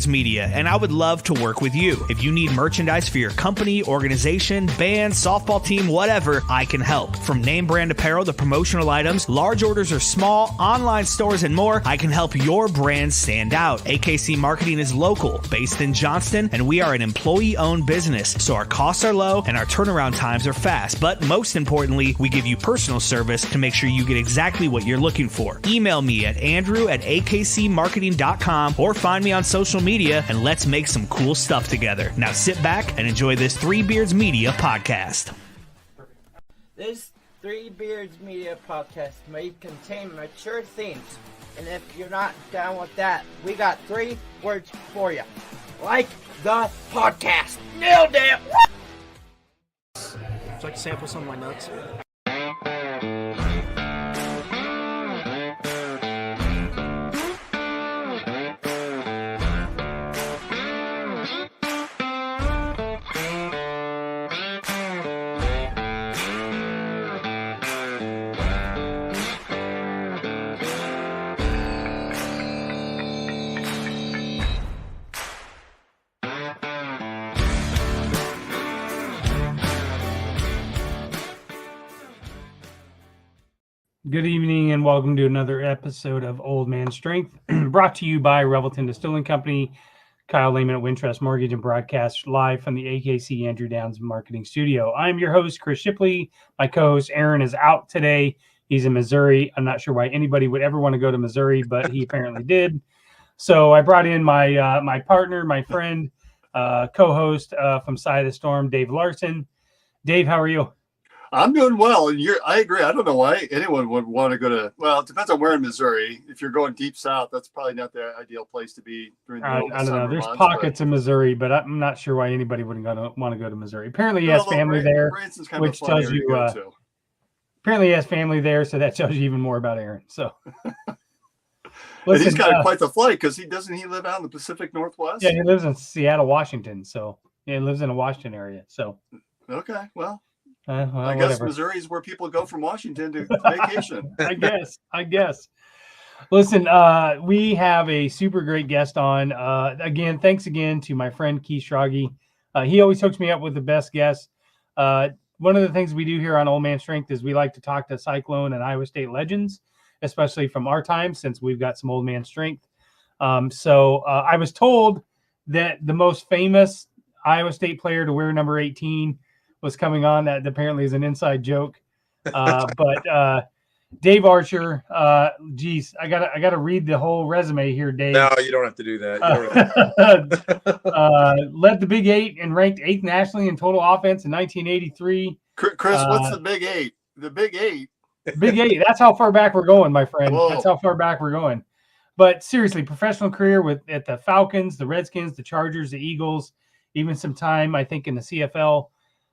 Media, and I would love to work with you. If you need merchandise for your company, organization, band, softball team, whatever, I can help. From name brand apparel to promotional items, large orders or small, online stores, and more, I can help your brand stand out. AKC Marketing is local, based in Johnston, and we are an employee-owned business, so our costs are low and our turnaround times are fast. But most importantly, we give you personal service to make sure you get exactly what you're looking for. Email me at andrew@akcmarketing.com or find me on social media, and let's make some cool stuff together. Now sit back and enjoy this Three Beards Media podcast. This Three Beards Media podcast may contain mature themes, and if you're not down with that, we got 3 words for you. Like the podcast. Nailed it! Would you like to sample some of my nuts? Good evening and welcome to another episode of Old Man Strength, brought to you by Revelton Distilling Company, Kyle Lehman at Wintrust Mortgage, and broadcast live from the AKC Andrew Downs Marketing Studio. I'm your host, Chris Shipley. My co-host, Aaron, is out today. He's in Missouri. I'm not sure why anybody would ever want to go to Missouri, but he apparently did. So I brought in my my partner, my friend, co-host from Side of the Storm, Dave Larson. Dave, how are you? I'm doing well, and I agree. I don't know why anyone would want to go to. Well, it depends on where in Missouri. If you're going deep south, that's probably not the ideal place to be during the I don't know. There's pockets in Missouri, but I'm not sure why anybody wouldn't want to go to Missouri. Apparently, he has family there, which tells you. Apparently, he has family there, so that tells you even more about Aaron. So, listen, he's got quite the flight because he live out in the Pacific Northwest. Yeah, he lives in Seattle, Washington. So, yeah, he lives in a Washington area. So, okay, well. Well, I guess Missouri is where people go from Washington to vacation. I guess. Listen, we have a super great guest on. Again, thanks again to my friend Keith Schrage. He always hooks me up with the best guests. One of the things we do here on Old Man Strength is we like to talk to Cyclone and Iowa State legends, especially from our time, since we've got some Old Man Strength. So I was told that the most famous Iowa State player to wear number 18 was coming on. That apparently is an inside joke. But Dave Archer, geez, I gotta read the whole resume here, Dave. No, you don't have to do that. Led the Big Eight and ranked 8th nationally in total offense in 1983. Chris, what's the Big Eight? The Big Eight. Big Eight. That's how far back we're going, my friend. Whoa. That's how far back we're going. But seriously, professional career at the Falcons, the Redskins, the Chargers, the Eagles, even some time, I think, in the CFL.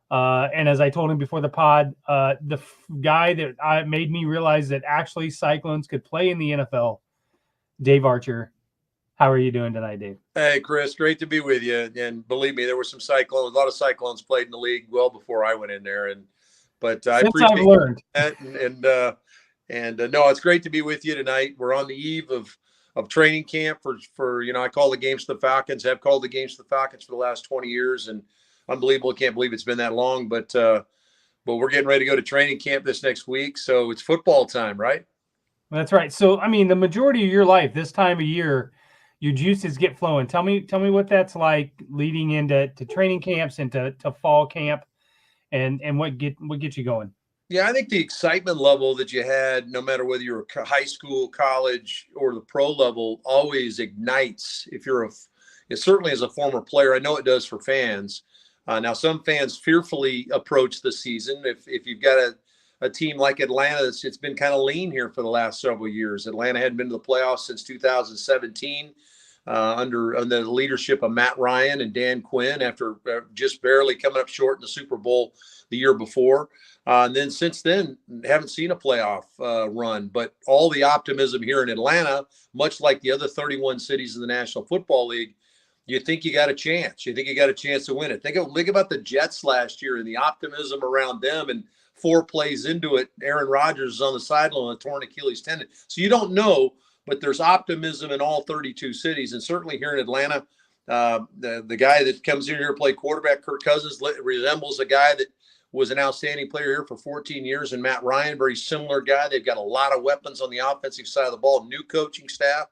And as I told him before the pod, the guy that made me realize that actually Cyclones could play in the NFL, Dave Archer. How are you doing tonight, Dave? Hey, Chris, great to be with you. And believe me, there were some Cyclones. A lot of Cyclones played in the league well before I went in there. But I appreciate I've learned that. And no, it's great to be with you tonight. We're on the eve of training camp for I call the games to the Falcons. Have called the games to the Falcons for the last 20 years, and unbelievable. Can't believe it's been that long, but we're getting ready to go to training camp this next week. So it's football time, right? That's right. So, I mean, the majority of your life, this time of year, your juices get flowing. Tell me what that's like leading into training camps and to fall camp and what gets you going. Yeah, I think the excitement level that you had, no matter whether you're high school, college, or the pro level, always ignites. It certainly as a former player, I know it does for fans. Now, some fans fearfully approach the season. If you've got a team like Atlanta, it's been kind of lean here for the last several years. Atlanta hadn't been to the playoffs since 2017 under the leadership of Matt Ryan and Dan Quinn after just barely coming up short in the Super Bowl the year before. And then since then, haven't seen a playoff run. But all the optimism here in Atlanta, much like the other 31 cities in the National Football League, you think you got a chance. You think you got a chance to win it. Think about the Jets last year and the optimism around them. And 4 plays into it, Aaron Rodgers is on the sideline with a torn Achilles tendon. So you don't know, but there's optimism in all 32 cities. And certainly here in Atlanta, The guy that comes in here to play quarterback, Kirk Cousins, resembles a guy that was an outstanding player here for 14 years, and Matt Ryan, very similar guy. They've got a lot of weapons on the offensive side of the ball, new coaching staff.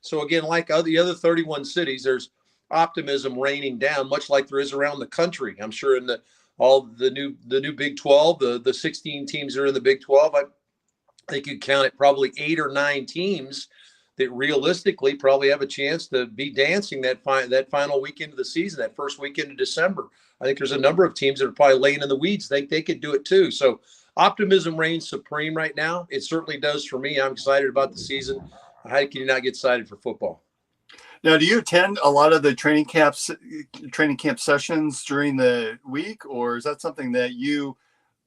So again, like the other 31 cities, there's optimism raining down, much like there is around the country. I'm sure in all the new Big 12, the 16 teams that are in the Big 12, I think you count it probably 8 or 9 teams that realistically probably have a chance to be dancing that final weekend of the season, that first weekend of December. I think there's a number of teams that are probably laying in the weeds. They could do it too. So optimism reigns supreme right now. It certainly does for me. I'm excited about the season. How can you not get excited for football? Now, do you attend a lot of the training camp sessions during the week, or is that something that you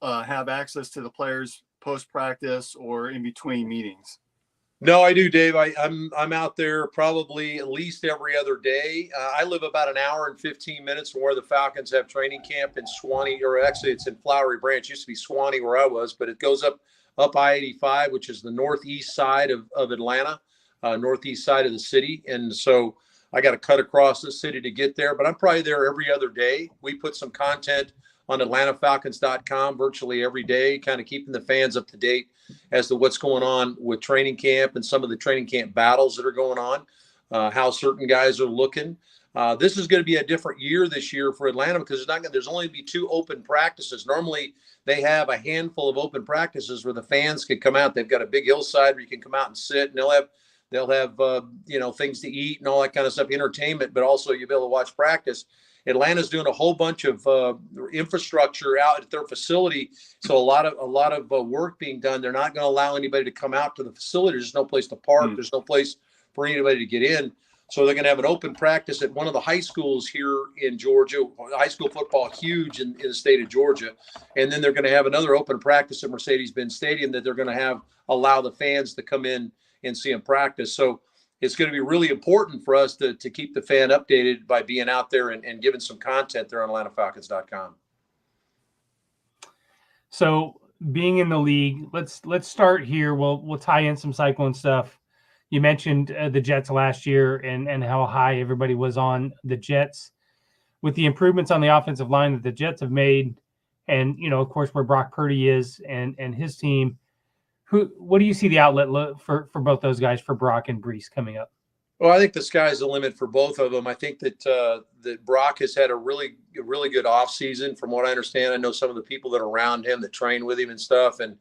have access to the players post-practice or in between meetings? No, I do, Dave. I'm out there probably at least every other day. I live about an hour and 15 minutes from where the Falcons have training camp in Suwanee, or actually it's in Flowery Branch. It used to be Suwanee where I was, but it goes up I-85, which is the northeast side of Atlanta, northeast side of the city. And so I got to cut across the city to get there, but I'm probably there every other day. We put some content on AtlantaFalcons.com virtually every day, kind of keeping the fans up to date as to what's going on with training camp and some of the training camp battles that are going on, how certain guys are looking. This is going to be a different year this year for Atlanta because there's only be 2 open practices. Normally they have a handful of open practices where the fans can come out. They've got a big hillside where you can come out and sit, and they'll have things to eat and all that kind of stuff, entertainment, but also you'll be able to watch practice. Atlanta's doing a whole bunch of infrastructure out at their facility, so a lot of work being done. They're not going to allow anybody to come out to the facility. There's no place to park. There's no place for anybody to get in. So they're going to have an open practice at one of the high schools here in Georgia. High school football huge in the state of Georgia, and then they're going to have another open practice at Mercedes-Benz Stadium that they're going to allow the fans to come in and see them practice. So it's going to be really important for us to keep the fan updated by being out there and giving some content there on AtlantaFalcons.com. So being in the league, let's start here. We'll tie in some Cyclone stuff. You mentioned the Jets last year and how high everybody was on the Jets. With the improvements on the offensive line that the Jets have made, and of course where Brock Purdy is and his team, what do you see the outlet for both those guys, for Brock and Breece, coming up? Well, I think the sky's the limit for both of them. I think that Brock has had a really good offseason from what I understand. I know some of the people that are around him that train with him and stuff, and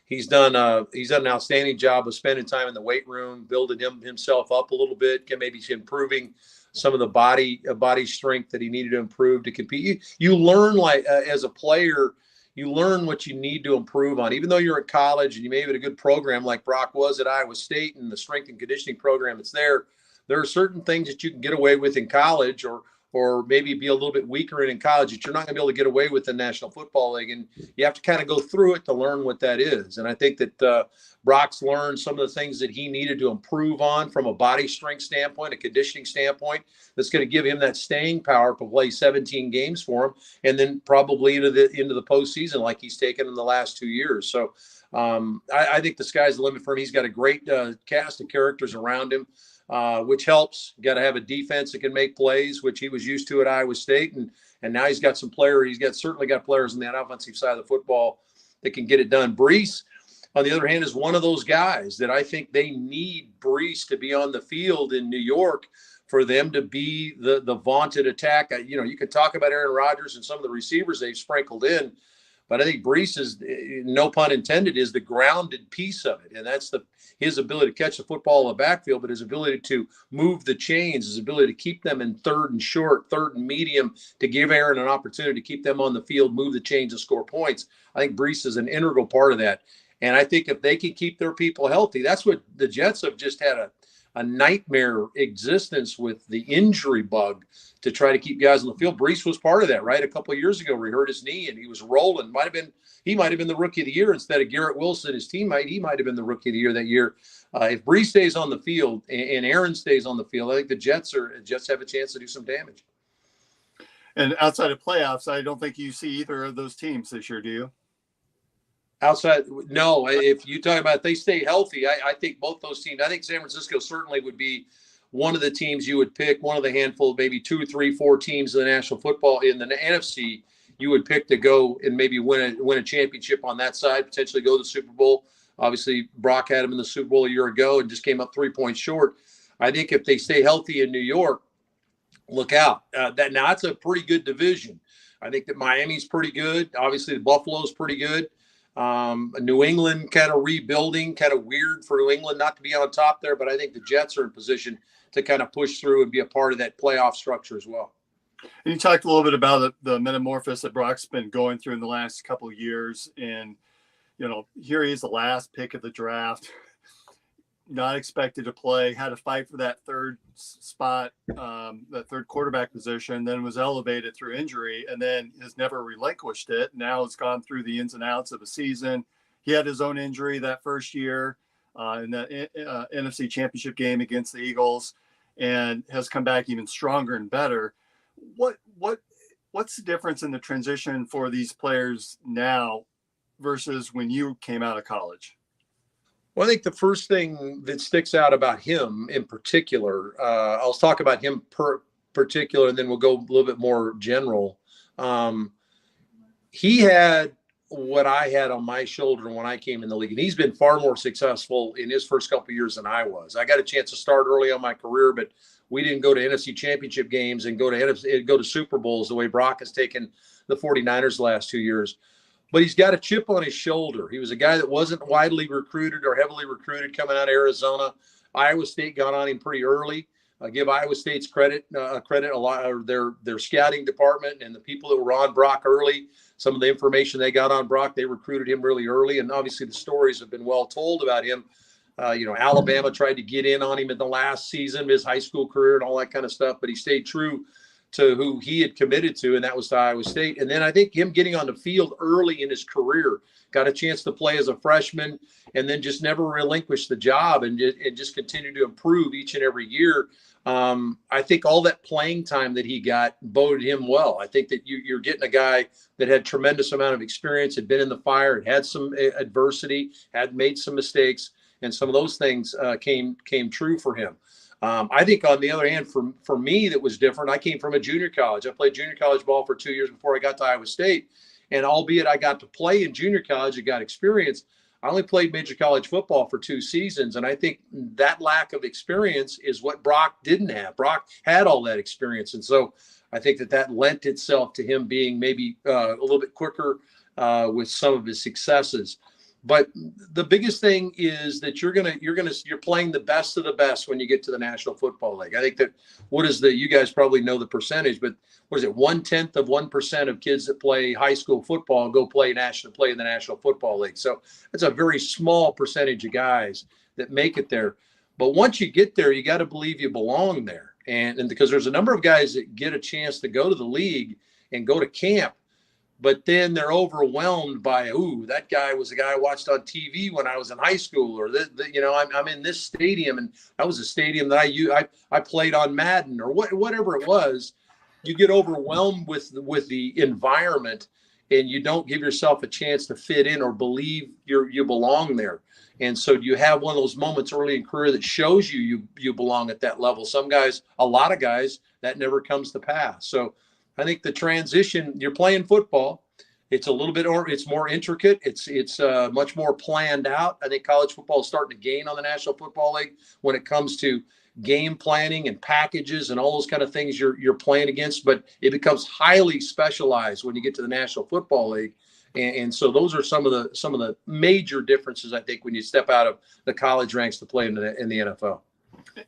he's done an outstanding job of spending time in the weight room, building himself up a little bit, maybe improving some of the body strength that he needed to improve to compete. You learn, like as a player, you learn what you need to improve on. Even though you're at college and you may have a good program like Brock was at Iowa State and the strength and conditioning program that's there are certain things that you can get away with in college or maybe be a little bit weaker in college that you're not going to be able to get away with in National Football League. And you have to kind of go through it to learn what that is. And I think that Brock's learned some of the things that he needed to improve on from a body strength standpoint, a conditioning standpoint, that's going to give him that staying power to play 17 games for him, and then probably into the postseason like he's taken in the last 2 years. So I think the sky's the limit for him. He's got a great cast of characters around him, which helps. You got to have a defense that can make plays, which he was used to at Iowa State, and now he's got some players. Certainly got players on that offensive side of the football that can get it done. Breece, on the other hand, is one of those guys that I think they need Breece to be on the field in New York for them to be the vaunted attack. You can talk about Aaron Rodgers and some of the receivers they've sprinkled in, but I think Breece is, no pun intended, is the grounded piece of it. And that's his ability to catch the football in the backfield, but his ability to move the chains, his ability to keep them in third and short, third and medium, to give Aaron an opportunity to keep them on the field, move the chains, and score points. I think Breece is an integral part of that. And I think if they can keep their people healthy, that's what the Jets have just had a nightmare existence with the injury bug to try to keep guys on the field. Breece was part of that, right? A couple of years ago where he hurt his knee and he was rolling. He might have been the rookie of the year instead of Garrett Wilson, his teammate. He might have been the rookie of the year that year. If Breece stays on the field and Aaron stays on the field, I think the Jets have a chance to do some damage. And outside of playoffs, I don't think you see either of those teams this year, do you? Outside, no. If you talk about if they stay healthy, I think both those teams. I think San Francisco certainly would be one of the teams you would pick, one of the handful, maybe 2, 3, 4 teams in the National Football in the NFC you would pick to go and maybe win a championship on that side, potentially go to the Super Bowl. Obviously, Brock had him in the Super Bowl a year ago and just came up 3 points short. I think if they stay healthy in New York, look out. That's a pretty good division. I think that Miami's pretty good. Obviously, the Buffalo's pretty good. New England kind of rebuilding, kind of weird for New England not to be on top there, but I think the Jets are in position to kind of push through and be a part of that playoff structure as well. And you talked a little bit about the metamorphosis that Brock's been going through in the last couple of years. And, here he is, the last pick of the draft, not expected to play, had to fight for that third spot, that third quarterback position, then was elevated through injury and then has never relinquished it. Now has gone through the ins and outs of a season. He had his own injury that first year in the NFC Championship game against the Eagles and has come back even stronger and better. What's the difference in the transition for these players now versus when you came out of college? Well, I think the first thing that sticks out about him in particular, I'll talk about him particular, and then we'll go a little bit more general. He had what I had on my shoulder when I came in the league, and he's been far more successful in his first couple of years than I was. I got a chance to start early on my career, but we didn't go to NFC Championship games and go to Super Bowls the way Brock has taken the 49ers the last 2 years. But he's got a chip on his shoulder. He was a guy that wasn't widely recruited or heavily recruited coming out of Arizona. Iowa State got on him pretty early. I give Iowa State's credit a lot, or their scouting department and the people that were on Brock early. Some of the information they got on Brock, they recruited him really early, and obviously the stories have been well told about him. Alabama tried to get in on him in the last season of his high school career and all that kind of stuff, but he stayed true to who he had committed to, and that was to Iowa State. And then I think him getting on the field early in his career, got a chance to play as a freshman, and then just never relinquished the job and just continued to improve each and every year. I think all that playing time that he got boded him well. I think that you're getting a guy that had tremendous amount of experience, had been in the fire, had some adversity, had made some mistakes, and some of those things came true for him. I think on the other hand, for me, that was different. I came from a junior college. I played junior college ball for 2 years before I got to Iowa State. And albeit I got to play in junior college and got experience, I only played major college football for 2 seasons. And I think that lack of experience is what Brock didn't have. Brock had all that experience. And so I think that lent itself to him being maybe a little bit quicker with some of his successes. But the biggest thing is that you're playing the best of the best when you get to the National Football League. I think that you guys probably know the percentage, but what is it? 0.1% of kids that play high school football go play in the National Football League. So it's a very small percentage of guys that make it there. But once you get there, you got to believe you belong there. And because there's a number of guys that get a chance to go to the league and go to camp, but then they're overwhelmed by, that guy was a guy I watched on TV when I was in high school, or I'm in this stadium, and that was a stadium that I played on Madden, or whatever it was. You get overwhelmed with the environment, and you don't give yourself a chance to fit in or believe you belong there. And so you have one of those moments early in career that shows you belong at that level. Some guys, a lot of guys, that never comes to pass. So I think the transition, you're playing football. It's a little bit, or it's more intricate. It's much more planned out. I think college football is starting to gain on the National Football League when it comes to game planning and packages and all those kind of things you're playing against. But it becomes highly specialized when you get to the National Football League. And so those are some of the major differences, I think, when you step out of the college ranks to play in the NFL.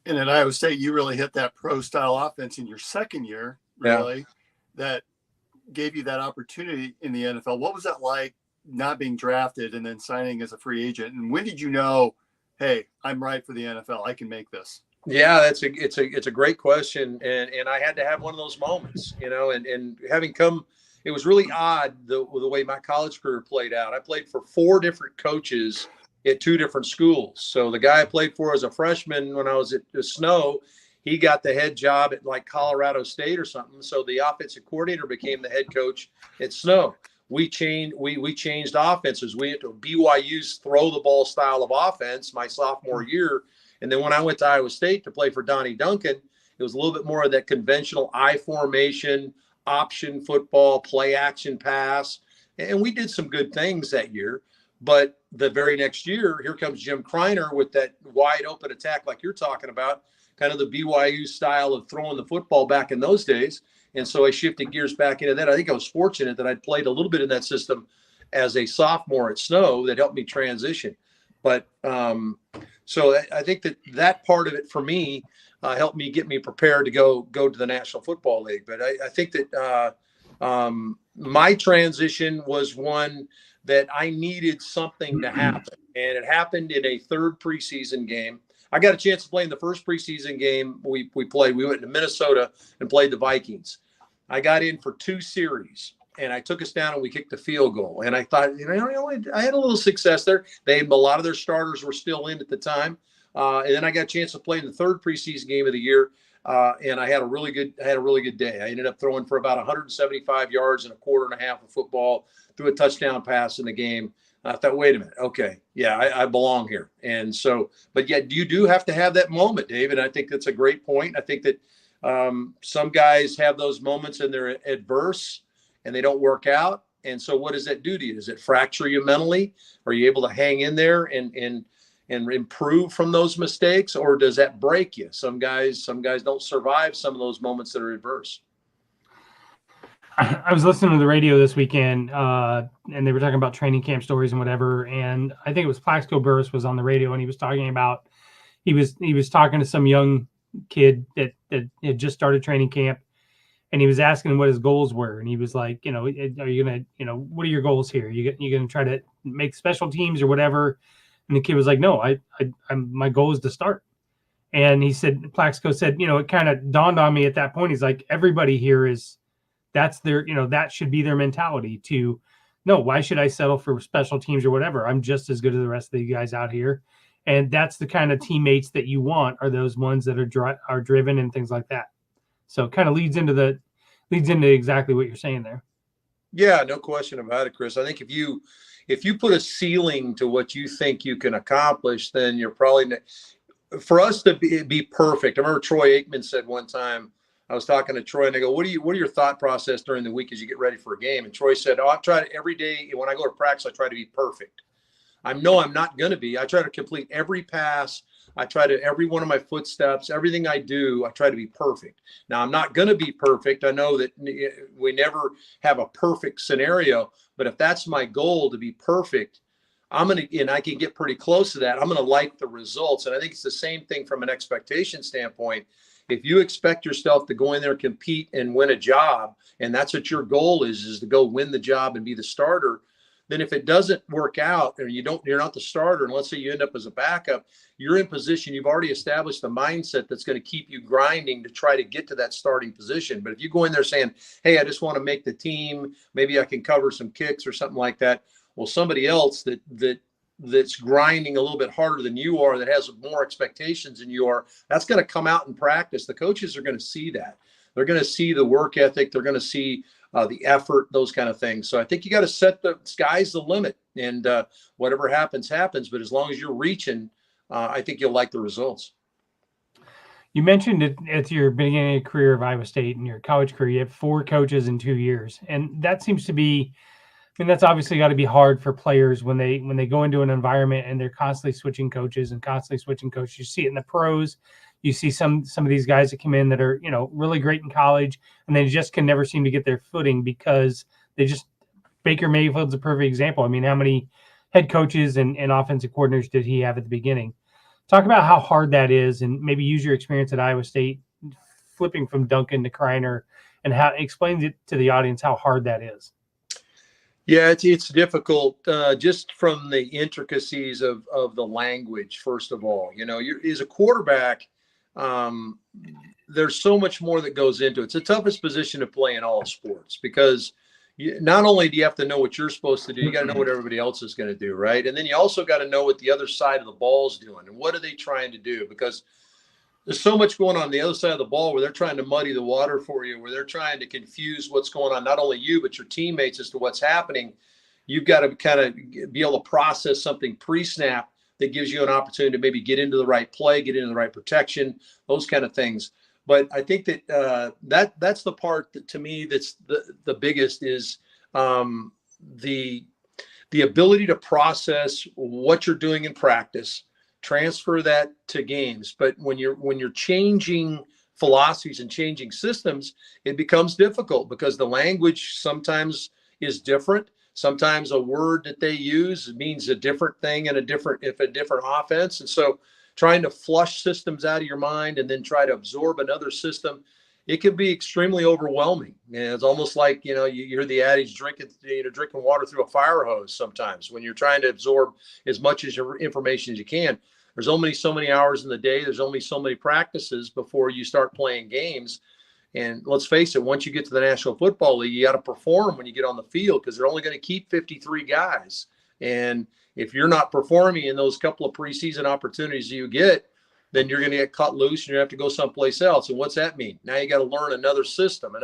And at Iowa State, you really hit that pro style offense in your second year, really. Yeah. That gave you that opportunity in the NFL. What was that like, not being drafted and then signing as a free agent? And when did you know, hey, I'm right for the NFL, I can make this? Yeah, it's a great question. And I had to have one of those moments, and having come, it was really odd the way my college career played out. I played for 4 different coaches at 2 different schools. So the guy I played for as a freshman when I was at Snow, he got the head job at like Colorado State or something. So the offensive coordinator became the head coach at Snow. We changed offenses. We went to BYU's throw the ball style of offense my sophomore year. And then when I went to Iowa State to play for Donnie Duncan, it was a little bit more of that conventional I formation, option football, play action pass. And we did some good things that year. But the very next year, here comes Jim Kreiner with that wide open attack like you're talking about, kind of the BYU style of throwing the football back in those days. And so I shifted gears back into that. I think I was fortunate that I'd played a little bit in that system as a sophomore at Snow that helped me transition. But so I think that part of it for me helped me get me prepared to go to the National Football League. But I think that my transition was one that I needed something to happen. And it happened in a third preseason game. I got a chance to play in the first preseason game we played. We went to Minnesota and played the Vikings. I got in for 2 series, and I took us down and we kicked the field goal. And I thought, I had a little success there. A lot of their starters were still in at the time. And then I got a chance to play in the third preseason game of the year. And I had a really good day. I ended up throwing for about 175 yards and a quarter and a half of football, threw a touchdown pass in the game. I thought, wait a minute. Okay. Yeah, I belong here. And so, but yet you do have to have that moment, David. I think that's a great point. I think that some guys have those moments and they're adverse and they don't work out. And so what does that do to you? Does it fracture you mentally? Are you able to hang in there and improve from those mistakes, or does that break you? Some guys don't survive some of those moments that are adverse. I was listening to the radio this weekend, and they were talking about training camp stories and whatever. And I think it was Plaxico Burress was on the radio, and he was talking about he was talking to some young kid that had just started training camp, and he was asking him what his goals were, and he was like, are you gonna, what are your goals here? You gonna try to make special teams or whatever? And the kid was like, no, my goal is to start. And he said, Plaxico said, it kind of dawned on me at that point. He's like, everybody here that's their, that should be their mentality to, no, why should I settle for special teams or whatever? I'm just as good as the rest of the guys out here. And that's the kind of teammates that you want, are those ones that are driven and things like that. So it kind of leads into exactly what you're saying there. Yeah, no question about it, Chris. I think if you put a ceiling to what you think you can accomplish, then you're probably for us to be perfect. I remember Troy Aikman said one time, I was talking to Troy and I go, what are your thought process during the week as you get ready for a game? And Troy said, I try to every day when I go to practice, I try to be perfect. I'm not going to be. I try to complete every pass. I try to, every one of my footsteps, everything I do, I try to be perfect. Now, I'm not going to be perfect. I know that we never have a perfect scenario, but if that's my goal, to be perfect, and I can get pretty close to that, I'm going to like the results. And I think it's the same thing from an expectation standpoint. If you expect yourself to go in there, compete and win a job, and that's what your goal is to go win the job and be the starter, then if it doesn't work out and you're not the starter, and let's say you end up as a backup, you're in position. You've already established a mindset that's going to keep you grinding to try to get to that starting position. But if you go in there saying, hey, I just want to make the team, maybe I can cover some kicks or something like that. Well, somebody else that's grinding a little bit harder than you are, that has more expectations than you are, that's going to come out in practice. The coaches are going to see that. They're going to see the work ethic. They're going to see the effort, those kind of things. So I think you got to set the sky's the limit, and whatever happens. But as long as you're reaching, I think you'll like the results. You mentioned it at your beginning of your career of Iowa State and your college career, you have 4 coaches in 2 years. And that seems to be, that's obviously got to be hard for players when they go into an environment and they're constantly switching coaches. You see it in the pros. You see some of these guys that come in that are, really great in college, and they just can never seem to get their footing because Baker Mayfield's a perfect example. I mean, how many head coaches and offensive coordinators did he have at the beginning? Talk about how hard that is, and maybe use your experience at Iowa State, flipping from Duncan to Kreiner, and how explains it to the audience how hard that is. Yeah, it's difficult just from the intricacies of the language. First of all, as a quarterback, there's so much more that goes into it. It's the toughest position to play in all sports because not only do you have to know what you're supposed to do, you got to know what everybody else is going to do, right? And then you also got to know what the other side of the ball is doing and what are they trying to do, because there's so much going on the other side of the ball where they're trying to muddy the water for you, where they're trying to confuse what's going on, not only you, but your teammates as to what's happening. You've got to kind of be able to process something pre-snap that gives you an opportunity to maybe get into the right play, get into the right protection, those kind of things. But I think that that's the part that to me that's the biggest is the ability to process what you're doing in practice, transfer that to games. But when you're changing philosophies and changing systems, it becomes difficult because the language sometimes is different. Sometimes a word that they use means a different thing in a different offense. And so trying to flush systems out of your mind and then try to absorb another system, it can be extremely overwhelming. And it's almost like, you hear the adage, drinking water through a fire hose sometimes when you're trying to absorb as much as your information as you can. There's only so many hours in the day. There's only so many practices before you start playing games. And let's face it, once you get to the National Football League, you got to perform when you get on the field because they're only going to keep 53 guys. And if you're not performing in those couple of preseason opportunities you get, then you're going to get cut loose and you have to go someplace else. And what's that mean? Now you got to learn another system,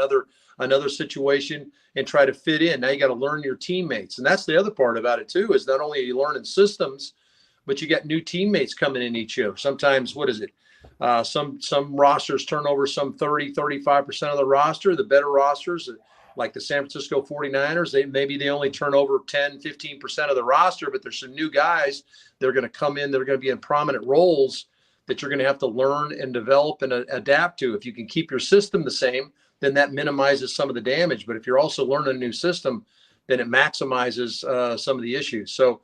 another situation and try to fit in. Now you got to learn your teammates. And that's the other part about it too, is not only are you learning systems, but you got new teammates coming in each year. Sometimes, what is it? Some rosters turn over some 35% of the roster. The better rosters, like the San Francisco 49ers, they only turn over 10-15% of the roster, but there's some new guys that are going to come in that are going to be in prominent roles that you're going to have to learn and develop and adapt to. If you can keep your system the same, then that minimizes some of the damage. But if you're also learning a new system, then it maximizes some of the issues. So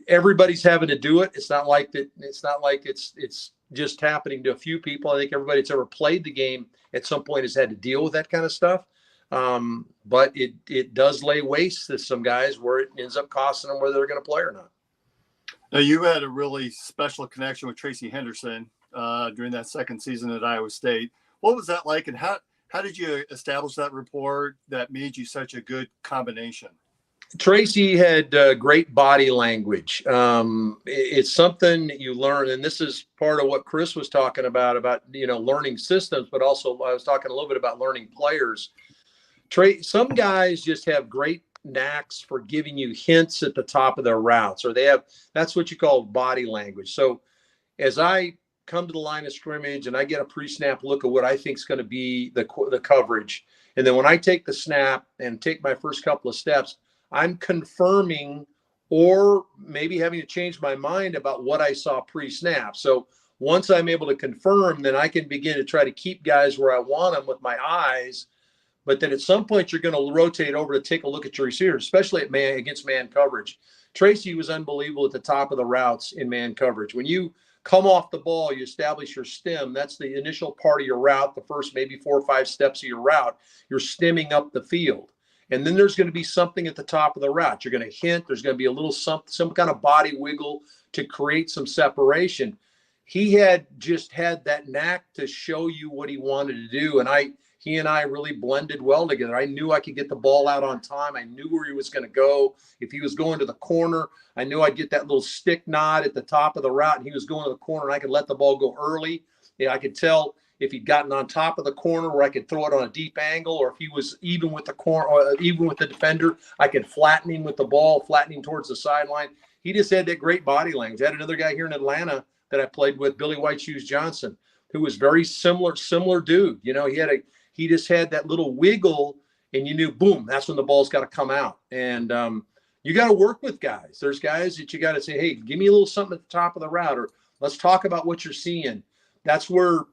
everybody's having to do it. It's not like it's just happening to a few people. I think everybody that's ever played the game at some point has had to deal with that kind of stuff. But it does lay waste to some guys where it ends up costing them whether they're going to play or not. Now, you had a really special connection with Tracy Henderson during that second season at Iowa State. What was that like, and how did you establish that rapport that made you such a good combination? Tracy had great body language. It's something that you learn, and this is part of what Chris was talking about learning systems, but also I was talking a little bit about learning players. Some guys just have great knacks for giving you hints at the top of their routes, or that's what you call body language. So as I come to the line of scrimmage and I get a pre-snap look at what I think is going to be the coverage, and then when I take the snap and take my first couple of steps, I'm confirming or maybe having to change my mind about what I saw pre-snap. So once I'm able to confirm, then I can begin to try to keep guys where I want them with my eyes. But then at some point, you're going to rotate over to take a look at your receivers, especially against man coverage. Tracy was unbelievable at the top of the routes in man coverage. When you come off the ball, you establish your stem. That's the initial part of your route, the first maybe 4 or 5 steps of your route. You're stemming up the field. And then there's going to be something at the top of the route. You're going to hint. There's going to be a little some kind of body wiggle to create some separation. He had just had that knack to show you what he wanted to do. And he and I really blended well together. I knew I could get the ball out on time. I knew where he was going to go. If he was going to the corner, I knew I'd get that little stick nod at the top of the route, and he was going to the corner, and I could let the ball go early. I could tell if he'd gotten on top of the corner where I could throw it on a deep angle, or if he was even with the corner, or even with the defender, I could flatten him with the ball, flattening towards the sideline. He just had that great body language. I had another guy here in Atlanta that I played with, Billy White Shoes Johnson, who was very similar dude. He just had that little wiggle, and you knew, boom, that's when the ball's got to come out. And you got to work with guys. There's guys that you got to say, hey, give me a little something at the top of the route, or let's talk about what you're seeing. That's where,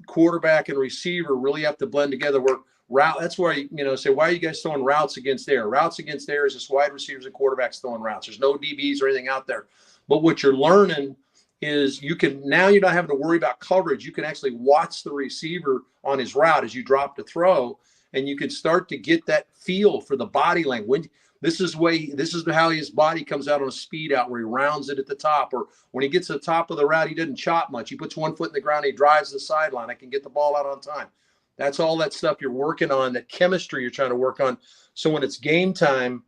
quarterback and receiver really have to blend together. That's where, say, why are you guys throwing routes against air? Routes against air is just wide receivers and quarterbacks throwing routes. There's no DBs or anything out there. But what you're learning is you're not having to worry about coverage. You can actually watch the receiver on his route as you drop to throw, and you can start to get that feel for the body language. This is how his body comes out on a speed out where he rounds it at the top, or when he gets to the top of the route, he doesn't chop much. He puts one foot in the ground, he drives the sideline. I can get the ball out on time. That's all that stuff you're working on, that chemistry you're trying to work on. So when it's game time,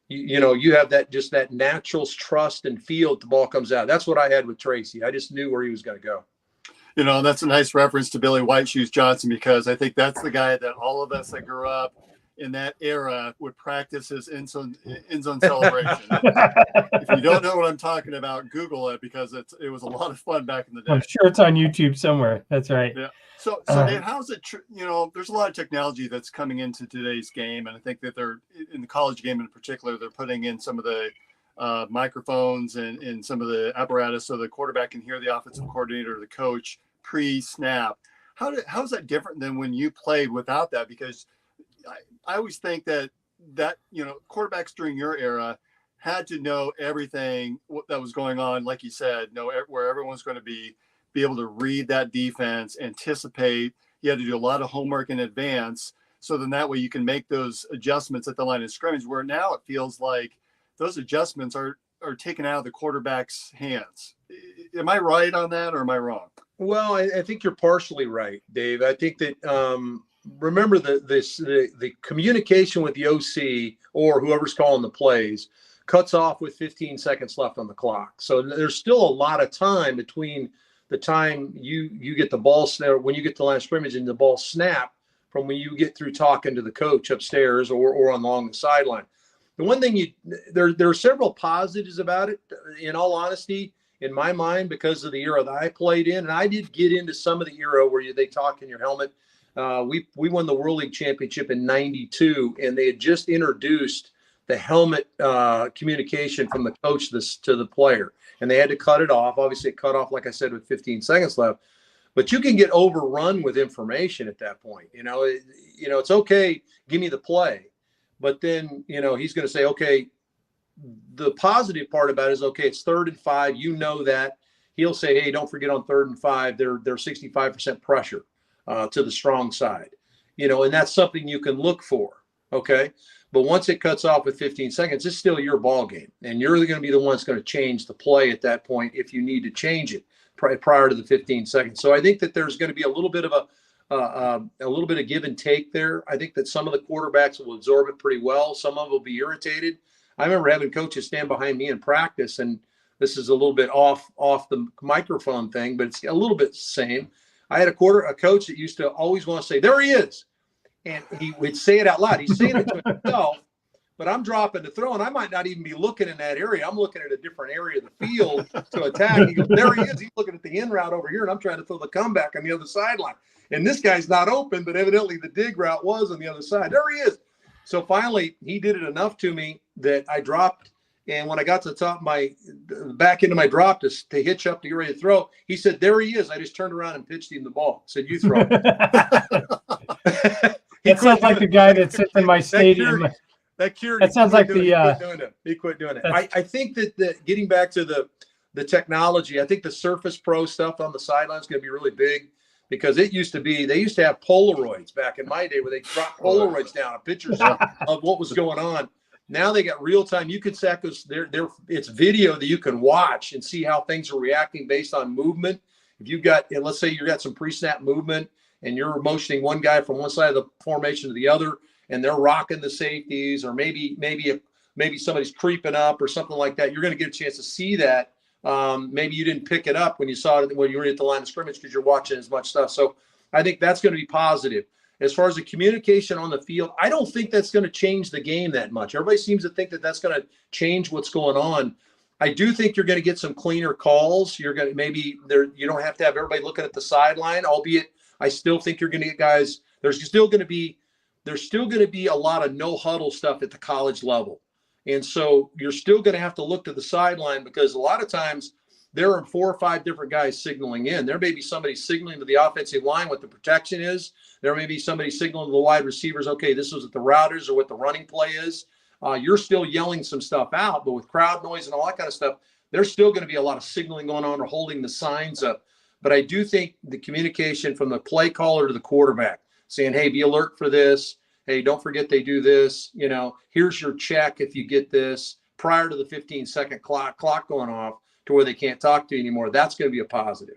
you have that natural trust and feel that the ball comes out. That's what I had with Tracy. I just knew where he was going to go. That's a nice reference to Billy White Shoes Johnson, because I think that's the guy that all of us that grew up in that era would practice his end zone celebration. If you don't know what I'm talking about, Google it, because it was a lot of fun back in the day. I'm sure it's on YouTube somewhere. That's right. Yeah. So Dave, how's it? There's a lot of technology that's coming into today's game, and I think that they're in the college game in particular. They're putting in some of the microphones and some of the apparatus so the quarterback can hear the offensive coordinator or the coach pre-snap. How's that different than when you played without that? Because I always think that quarterbacks during your era had to know everything that was going on, like you said, know where everyone's going to be able to read that defense, anticipate. You had to do a lot of homework in advance, so then that way you can make those adjustments at the line of scrimmage, where now it feels like those adjustments are taken out of the quarterback's hands. Am I right on that, or am I wrong? Well, I think you're partially right, Dave. I think that remember the communication with the OC or whoever's calling the plays cuts off with 15 seconds left on the clock. So there's still a lot of time between the time you get the ball snap, when you get to the line of scrimmage and the ball snap, from when you get through talking to the coach upstairs or along the sideline. The one thing there are several positives about it, in all honesty, in my mind, because of the era that I played in. And I did get into some of the era where they talk in your helmet. We won the World League Championship in '92, and they had just introduced the helmet communication from the coach to the player, and they had to cut it off. Obviously, it cut off, like I said, with 15 seconds left. But you can get overrun with information at that point. It's okay, give me the play. But then, he's going to say, okay, the positive part about it is, okay, it's 3rd and 5. You know that. He'll say, hey, don't forget on 3rd and 5, they're 65% pressure to the strong side. And that's something you can look for, okay? But once it cuts off with 15 seconds, it's still your ball game. And you're going to be the one that's going to change the play at that point if you need to change it prior to the 15 seconds. So I think that there's going to be a little bit of a give and take there. I think that some of the quarterbacks will absorb it pretty well. Some of them will be irritated. I remember having coaches stand behind me in practice, and this is a little bit off the microphone thing, but it's a little bit the same. I had a coach that used to always want to say, "There he is," and he would say it out loud. He's saying it to himself, but I'm dropping to throw, and I might not even be looking in that area. I'm looking at a different area of the field to attack. He goes, "There he is." He's looking at the in route over here, and I'm trying to throw the comeback on the other sideline. And this guy's not open, but evidently the dig route was on the other side. There he is. So finally, he did it enough to me that I dropped. And when I got to the top of my back into my drop to hitch up to get ready to throw, he said, "There he is." I just turned around and pitched him the ball. Said, "You throw it." It sounds like the guy that sits in my stadium. That sounds like he quit doing it. I think that getting back to the technology, I think the Surface Pro stuff on the sideline is going to be really big. Because they used to have Polaroids back in my day where they dropped Polaroids down of pictures of what was going on. Now they got real time. You can set it's video that you can watch and see how things are reacting based on movement. If let's say you got some pre-snap movement and you're motioning one guy from one side of the formation to the other, and they're rocking the safeties, or maybe somebody's creeping up or something like that, you're going to get a chance to see that. Maybe you didn't pick it up when you saw it when you were at the line of scrimmage because you're watching as much stuff. So I think that's going to be positive. As far as the communication on the field, I don't think that's going to change the game that much. Everybody seems to think that that's going to change what's going on. I do think you're going to get some cleaner calls. You're going to you don't have to have everybody looking at the sideline, albeit I still think you're going to get guys. There's still going to be a lot of no huddle stuff at the college level. And so you're still going to have to look to the sideline, because a lot of times there are 4 or 5 different guys signaling in. There may be somebody signaling to the offensive line what the protection is. There may be somebody signaling to the wide receivers, okay, this is what the route is or what the running play is. You're still yelling some stuff out, but with crowd noise and all that kind of stuff, there's still going to be a lot of signaling going on or holding the signs up. But I do think the communication from the play caller to the quarterback saying, hey, be alert for this. Hey, don't forget they do this. Here's your check if you get this, prior to the 15-second clock going off to where they can't talk to you anymore. That's going to be a positive.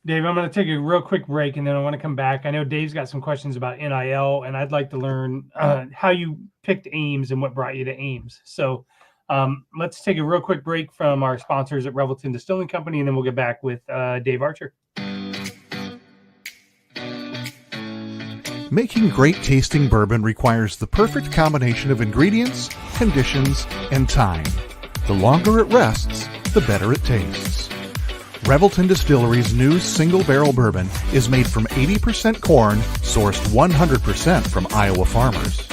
Dave, I'm going to take a real quick break, and then I want to come back. I know Dave's got some questions about NIL, and I'd like to learn how you picked Ames and what brought you to Ames. So let's take a real quick break from our sponsors at Revelton Distilling Company, and then we'll get back with Dave Archer. Making great tasting bourbon requires the perfect combination of ingredients, conditions, and time. The longer it rests, the better it tastes. Revelton Distillery's new single barrel bourbon is made from 80% corn, sourced 100% from Iowa farmers.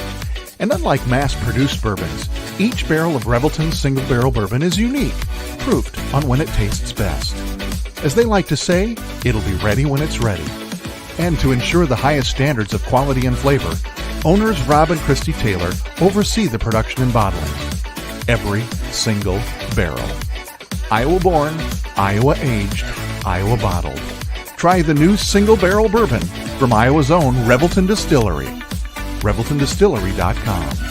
And unlike mass-produced bourbons, each barrel of Revelton's single barrel bourbon is unique, proofed on when it tastes best. As they like to say, it'll be ready when it's ready. And to ensure the highest standards of quality and flavor, owners Rob and Christy Taylor oversee the production and bottling. Every single barrel. Iowa born, Iowa aged, Iowa bottled. Try the new single barrel bourbon from Iowa's own Revelton Distillery. ReveltonDistillery.com.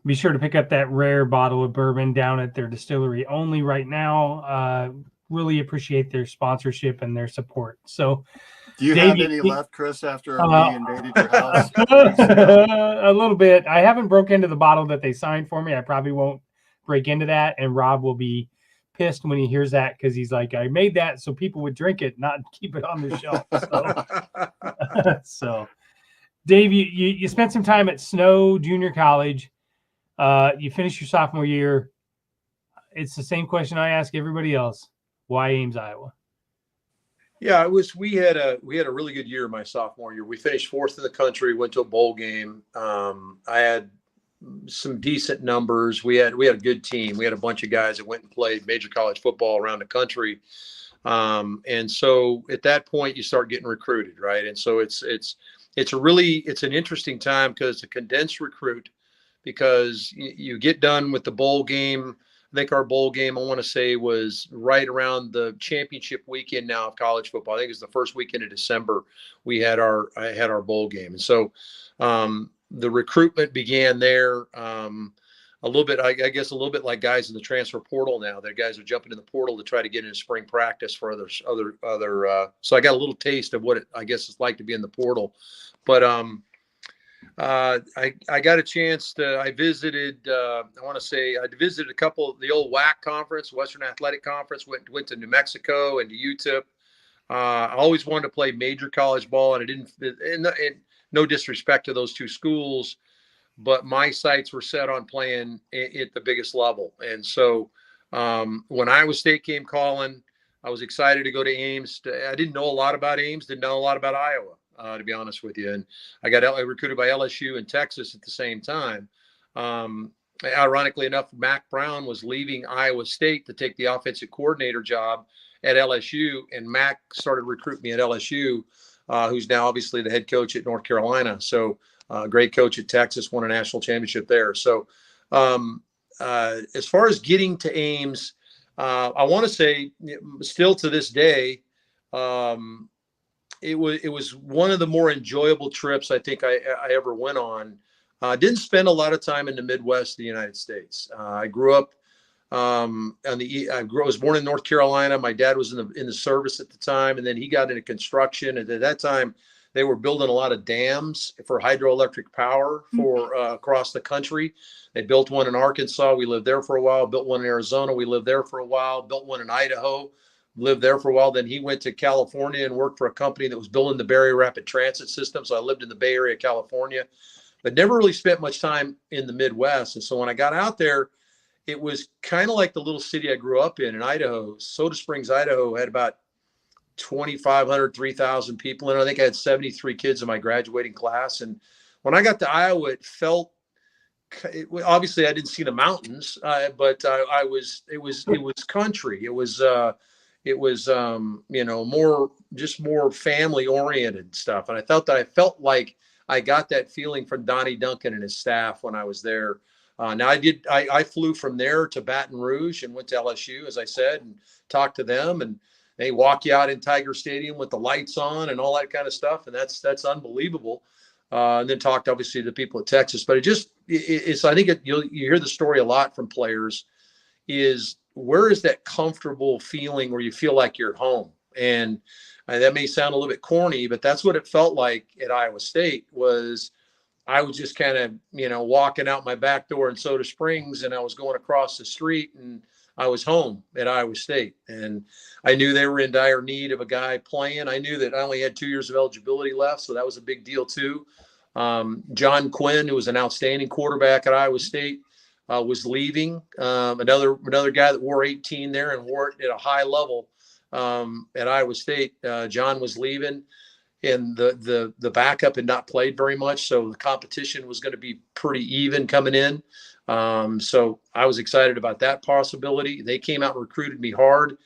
Be sure to pick up that rare bottle of bourbon down at their distillery only right now. Really appreciate their sponsorship and their support. So, Do you Dave, have any left, Chris, after we invaded your house? a little bit. I haven't broke into the bottle that they signed for me. I probably won't break into that. And Rob will be pissed when he hears that, because he's like, I made that so people would drink it, not keep it on the shelf. So, so Dave, you spent some time at Snow Junior College. You finished your sophomore year. It's the same question I ask everybody else. Why Ames, Iowa? Yeah, we had a really good year my sophomore year. We finished 4th in the country, went to a bowl game. I had some decent numbers. We had a good team. We had a bunch of guys that went and played major college football around the country. And so at that point you start getting recruited, right? And so it's an interesting time, because it's a condensed recruit, because you get done with the bowl game. I think our bowl game, I want to say, was right around the championship weekend now of college football. I think it was the first weekend of December. I had our bowl game. And so the recruitment began there. A little bit, I guess, a little bit like guys in the transfer portal now. That guys are jumping in the portal to try to get into spring practice for other. So I got a little taste of what I guess it's like to be in the portal. But I got a chance to. I visited. I visited a couple of the old WAC conference, Western Athletic Conference. Went to New Mexico and to UTEP. I always wanted to play major college ball, and I didn't. And no disrespect to those two schools, but my sights were set on playing at the biggest level. And so when Iowa State came calling, I was excited to go to Ames. I didn't know a lot about Ames, didn't know a lot about Iowa, to be honest with you. And I got recruited by LSU and Texas at the same time. Ironically enough, Mac Brown was leaving Iowa State to take the offensive coordinator job at LSU, and Mac started recruiting me at LSU, who's now obviously the head coach at North Carolina. So great coach at Texas, won a national championship there. So as far as getting to Ames, I want to say still to this day, it was one of the more enjoyable trips I think I ever went on. Didn't spend a lot of time in the Midwest of the United States. I grew up I was born in North Carolina. My dad was in the service at the time, and then he got into construction. And at that time, they were building a lot of dams for hydroelectric power for across the country. They built one in Arkansas. We lived there for a while. Built one in Arizona. We lived there for a while. Built one in Idaho. Lived there for a while. Then he went to California and worked for a company that was building the Bay Area Rapid Transit System. So I lived in the Bay Area, California, but never really spent much time in the Midwest. And so when I got out there, it was kind of like the little city I grew up in Idaho. Soda Springs, Idaho had about 2,500, 3,000 people. And I think I had 73 kids in my graduating class. And when I got to Iowa, obviously I didn't see the mountains, but it was country. It was more family oriented stuff. And I felt like I got that feeling from Donnie Duncan and his staff when I was there. Now I flew from there to Baton Rouge and went to LSU, as I said, and talked to them, and they walk you out in Tiger Stadium with the lights on and all that kind of stuff. And that's unbelievable. And then talked obviously to the people at Texas, but I think you hear the story a lot from players is where is that comfortable feeling where you feel like you're at home? And that may sound a little bit corny, but that's what it felt like at Iowa State was I was just kind of, walking out my back door in Soda Springs, and I was going across the street, and I was home at Iowa State. And I knew they were in dire need of a guy playing. I knew that I only had 2 years of eligibility left, so that was a big deal too. John Quinn, who was an outstanding quarterback at Iowa State, was leaving. Another guy that wore 18 there and wore it at a high level at Iowa State. John was leaving, and the backup had not played very much, so the competition was going to be pretty even coming in. So I was excited about that possibility. They came out and recruited me hard.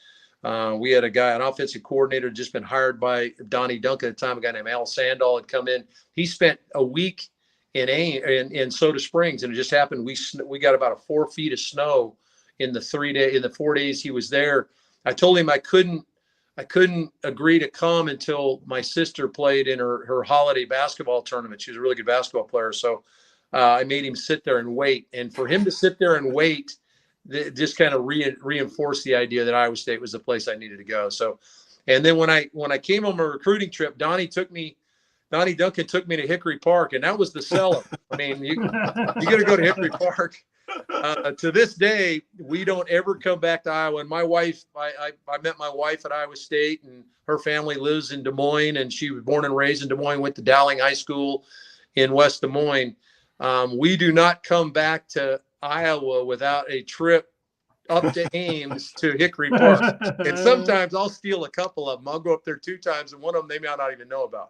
We had an offensive coordinator, just been hired by Donnie Duncan at the time. A guy named Al Sandall had come in. He spent a week in Soda Springs, and it just happened. We got about 4 feet of snow in the 4 days he was there. I told him I couldn't agree to come until my sister played in her holiday basketball tournament. She was a really good basketball player. So I made him sit there and wait. And for him to sit there and wait, just kind of reinforced the idea that Iowa State was the place I needed to go. So, and then when I came on my recruiting trip, Donnie Duncan took me to Hickory Park, and that was the cellar. I mean, you got to go to Hickory Park. To this day, we don't ever come back to Iowa. And my wife, I met my wife at Iowa State, and her family lives in Des Moines, and she was born and raised in Des Moines, went to Dowling High School in West Des Moines. We do not come back to Iowa without a trip up to Ames to Hickory Park. And sometimes I'll steal a couple of them. I'll go up there 2 times, and one of them they may not even know about.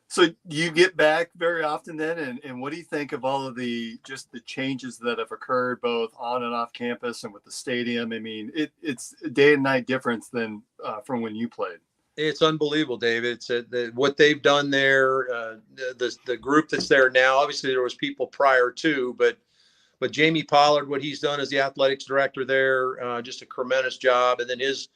So you get back very often then, and what do you think of all of the changes that have occurred both on and off campus and with the stadium? I mean, it's a day and night difference than from when you played. It's unbelievable, David. It's what they've done there. The group that's there now. Obviously, there was people prior to, but Jamie Pollard, what he's done as the athletics director there, just a tremendous job. And then his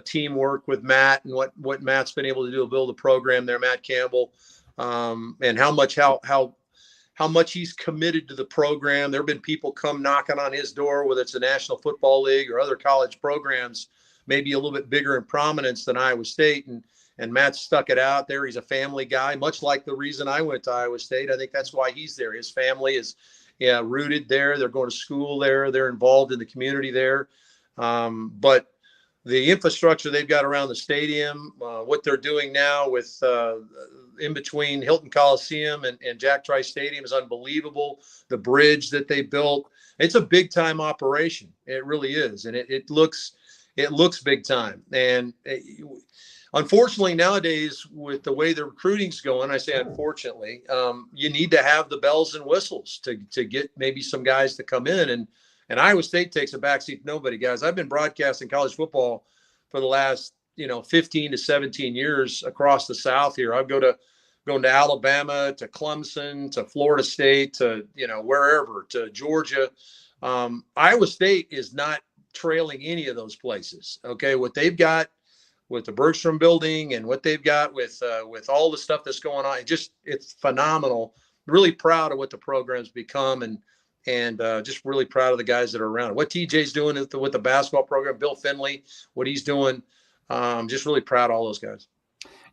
teamwork with Matt and what Matt's been able to do to build a program there, Matt Campbell, and how much he's committed to the program. There have been people come knocking on his door, whether it's the National Football League or other college programs, maybe a little bit bigger in prominence than Iowa State. And Matt stuck it out there. He's a family guy, much like the reason I went to Iowa State. I think that's why he's there. His family is rooted there. They're going to school there. They're involved in the community there. But the infrastructure they've got around the stadium, what they're doing now with in between Hilton Coliseum and Jack Trice Stadium is unbelievable. The bridge that they built, it's a big time operation. It really is. And it looks big time. And unfortunately nowadays, with the way the recruiting's going, I say unfortunately, you need to have the bells and whistles to get maybe some guys to come in. And Iowa State takes a backseat to nobody, guys. I've been broadcasting college football for the last, 15 to 17 years across the South here. I've going to Alabama, to Clemson, to Florida State, to, wherever, to Georgia. Iowa State is not trailing any of those places. Okay. What they've got with the Bergstrom building and what they've got with all the stuff that's going on, it's phenomenal. Really proud of what the program's become, and just really proud of the guys that are around. What TJ's doing with the basketball program, Bill Finley, what he's doing, just really proud of all those guys.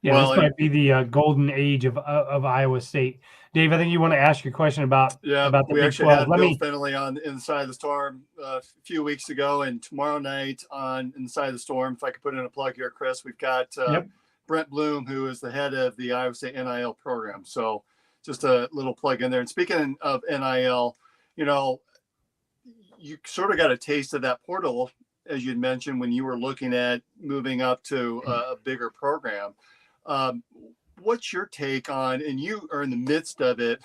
Yeah, this might be the golden age of Iowa State. Dave, I think you want to ask your question about the we Big actually 12. had Bill Finley on Inside the Storm a few weeks ago, and tomorrow night on Inside the Storm, if I could put in a plug here, Chris, we've got Brent Bloom, who is the head of the Iowa State NIL program. So just a little plug in there. And speaking of NIL, you sort of got a taste of that portal, as you'd mentioned, when you were looking at moving up to a bigger program. What's your take on, and you are in the midst of it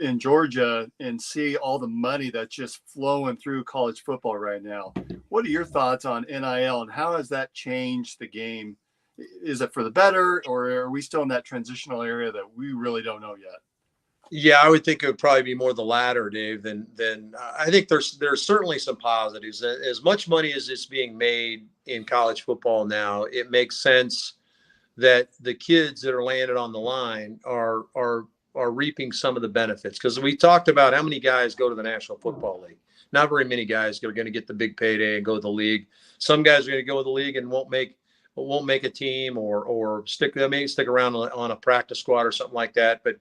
in Georgia and see all the money that's just flowing through college football right now. What are your thoughts on NIL, and how has that changed the game? Is it for the better, or are we still in that transitional area that we really don't know yet? Yeah, I would think it would probably be more the latter, Dave, than I think there's certainly some positives. As much money as is being made in college football now, it makes sense that the kids that are landed on the line are reaping some of the benefits. Because we talked about how many guys go to the National Football League. Not very many guys are going to get the big payday and go to the league. Some guys are going to go to the league and won't make a team or stick around on a practice squad or something like that. But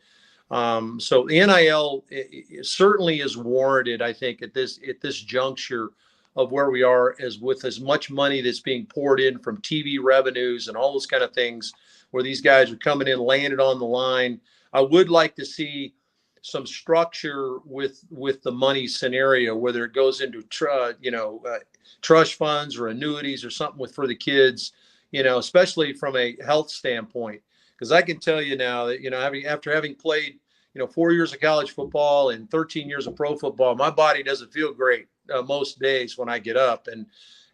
So the NIL it certainly is warranted, I think, at this juncture of where we are, as with as much money that's being poured in from TV revenues and all those kind of things, where these guys are coming in, laying it on the line. I would like to see some structure with the money scenario, whether it goes into trust funds or annuities or something for the kids, especially from a health standpoint. Because I can tell you now that, after having played, 4 years of college football and 13 years of pro football, my body doesn't feel great most days when I get up.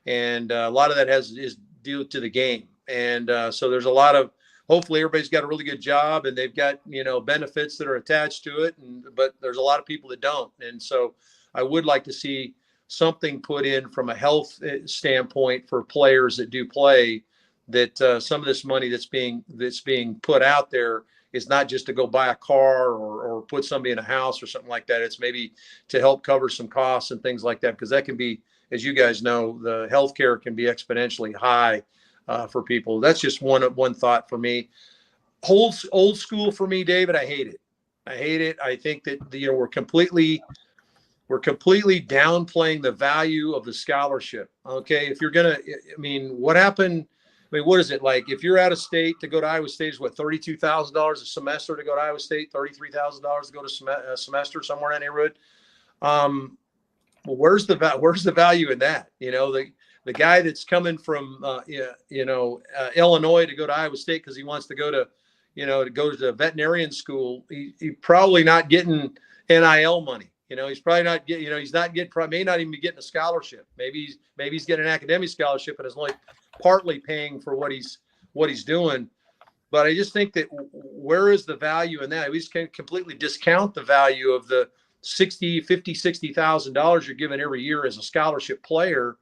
And a lot of that is due to the game. And so there's a lot of, hopefully everybody's got a really good job and they've got, benefits that are attached to it. But there's a lot of people that don't. And so I would like to see something put in from a health standpoint for players that do play, that some of this money that's being put out there is not just to go buy a car or put somebody in a house or something like that. It's maybe to help cover some costs and things like that, because that can be, as you guys know, the healthcare can be exponentially high for people. That's just one thought for me. Old school for me, David. I hate it. I think that we're completely downplaying the value of the scholarship. Okay, if you're gonna, what happened? What is it like? If you're out of state to go to Iowa State, is what, $32,000 a semester to go to Iowa State, $33,000 to go to a semester somewhere in that neighborhood. Well, where's the value in that? The guy that's coming from Illinois to go to Iowa State because he wants to go to the veterinarian school, he probably not getting NIL money. He's probably not getting, may not even be getting a scholarship. Maybe he's getting an academic scholarship and is only partly paying for what he's doing. But I just think that where is the value in that? We just can't completely discount the value of the $60,000 you're given every year as a scholarship player.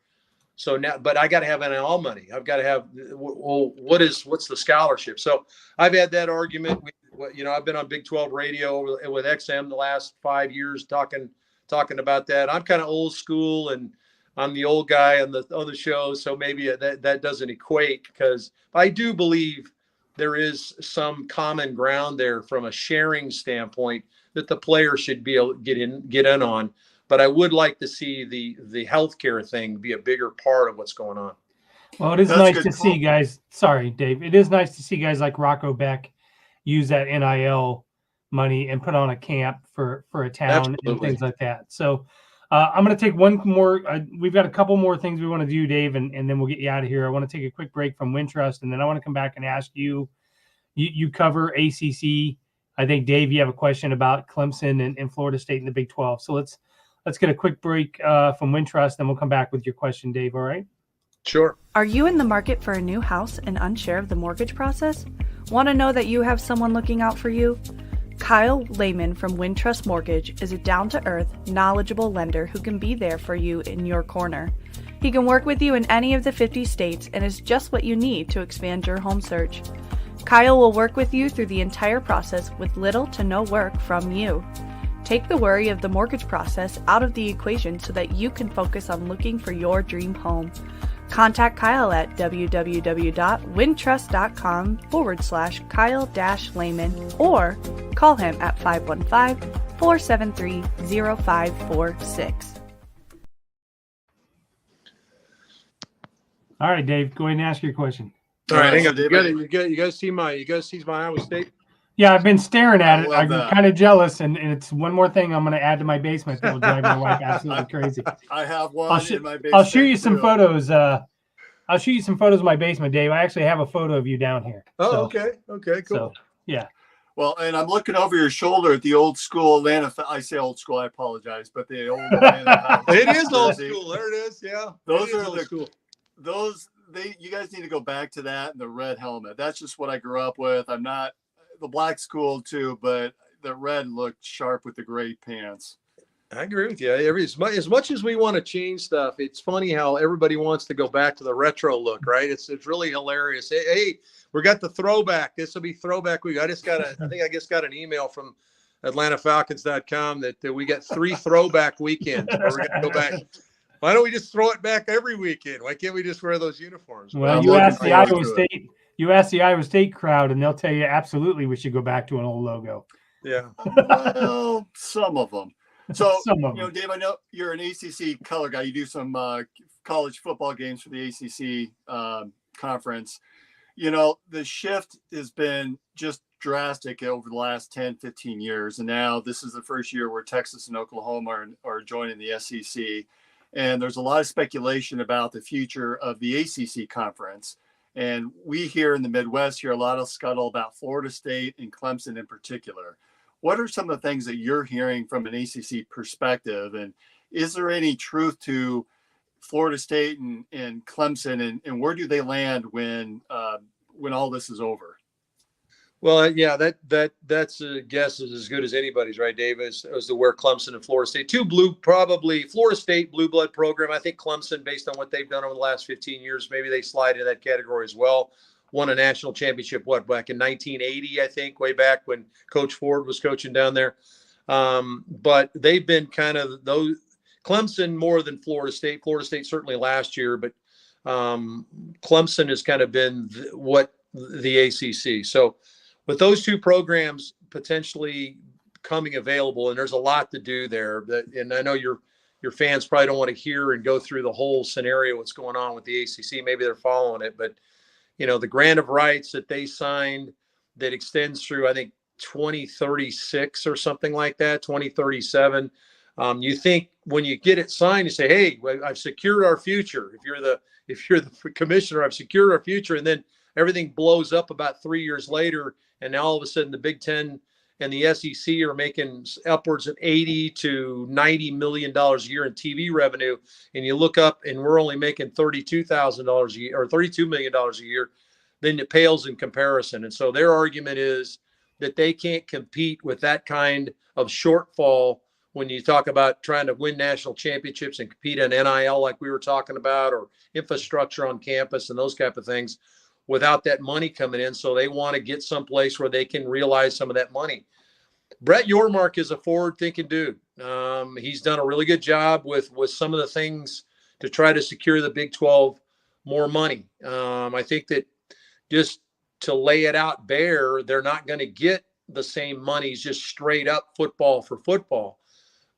So now, but I got to have NIL money. I've got to have, what's the scholarship? So I've had that argument. I've been on Big 12 radio with XM the last 5 years talking about that. I'm kind of old school and I'm the old guy on the other show. So maybe that doesn't equate, because I do believe there is some common ground there from a sharing standpoint that the player should be able to get in on. But I would like to see the healthcare thing be a bigger part of what's going on. Well, it is nice to see guys. Sorry, Dave. It is nice to see guys like Rocco Beck use that NIL money and put on a camp for a town. Absolutely. And things like that. So I'm going to take one more. We've got a couple more things we want to do, Dave, and then we'll get you out of here. I want to take a quick break from Wintrust, and then I want to come back and ask you. You cover ACC. I think, Dave, you have a question about Clemson and Florida State in the Big 12. So let's get a quick break from Wintrust, then we'll come back with your question, Dave. All right? Sure. Are you in the market for a new house and unsure of the mortgage process? Want to know that you have someone looking out for you? Kyle Lehman from Wintrust Mortgage is a down-to-earth, knowledgeable lender who can be there for you in your corner. He can work with you in any of the 50 states and is just what you need to expand your home search. Kyle will work with you through the entire process with little to no work from you. Take the worry of the mortgage process out of the equation so that you can focus on looking for your dream home. Contact Kyle at www.wintrust.com/Kyle-Lehman or call him at 515-473-0546. All right, Dave, go ahead and ask your question. All right, hang on. You guys see my Iowa State? Yeah, I've been staring at it. I'm kind of jealous, and it's one more thing I'm going to add to my basement that will drive my wife absolutely crazy. I have one in my basement. I'll show you some photos. I'll show you some photos of my basement, Dave. I actually have a photo of you down here. Oh, so, okay, cool. So, yeah. Well, and I'm looking over your shoulder at the old school Atlanta. I say old school, I apologize, but the old Atlanta. It is old school. There it is. Yeah, those are old school. You guys need to go back to that and the red helmet. That's just what I grew up with. I'm not the black school too, but the red looked sharp with the gray pants. I agree with you. As much as we want to change stuff, it's funny how everybody wants to go back to the retro look, right? It's really hilarious. Hey, we got the throwback. This will be throwback week. I just got an email from AtlantaFalcons.com that we got 3 throwback weekends. We're going to go back. Why don't we just throw it back every weekend? Why can't we just wear those uniforms? Well, you ask the Iowa State crowd, and they'll tell you absolutely we should go back to an old logo. Yeah. Well, some of them. So, Some of them. Dave, I know you're an ACC color guy. You do some college football games for the ACC conference. The shift has been just drastic over the last 10, 15 years. And now this is the first year where Texas and Oklahoma are joining the SEC. And there's a lot of speculation about the future of the ACC conference. And we here in the Midwest hear a lot of scuttle about Florida State and Clemson in particular. What are some of the things that you're hearing from an ACC perspective? And is there any truth to Florida State and Clemson, and where do they land when all this is over? Well, yeah, that's a guess is as good as anybody's, right, Dave? As to where Clemson and Florida State, probably Florida State blue blood program. I think Clemson, based on what they've done over the last 15 years, maybe they slide into that category as well. Won a national championship, back in 1980, I think, way back when Coach Ford was coaching down there. But they've been kind of those Clemson more than Florida State. Florida State certainly last year, but Clemson has kind of been the ACC. So with those two programs potentially coming available, and there's a lot to do there. And I know your fans probably don't want to hear and go through the whole scenario, what's going on with the ACC. Maybe they're following it, but the grant of rights that they signed that extends through, I think, 2036 or something like that, 2037. You think when you get it signed, you say, hey, I've secured our future. If you're the commissioner, I've secured our future. And then everything blows up about 3 years later. And now all of a sudden the Big Ten and the SEC are making upwards of $80 to $90 million a year in TV revenue. And you look up and we're only making $32,000 a year or $32 million a year, then it pales in comparison. And so their argument is that they can't compete with that kind of shortfall when you talk about trying to win national championships and compete in NIL like we were talking about, or infrastructure on campus and those type of things, without that money coming in. So they want to get someplace where they can realize some of that money. Brett Yormark is a forward-thinking dude. He's done a really good job with some of the things to try to secure the Big 12 more money. I think that just to lay it out bare, they're not going to get the same monies just straight up football for football.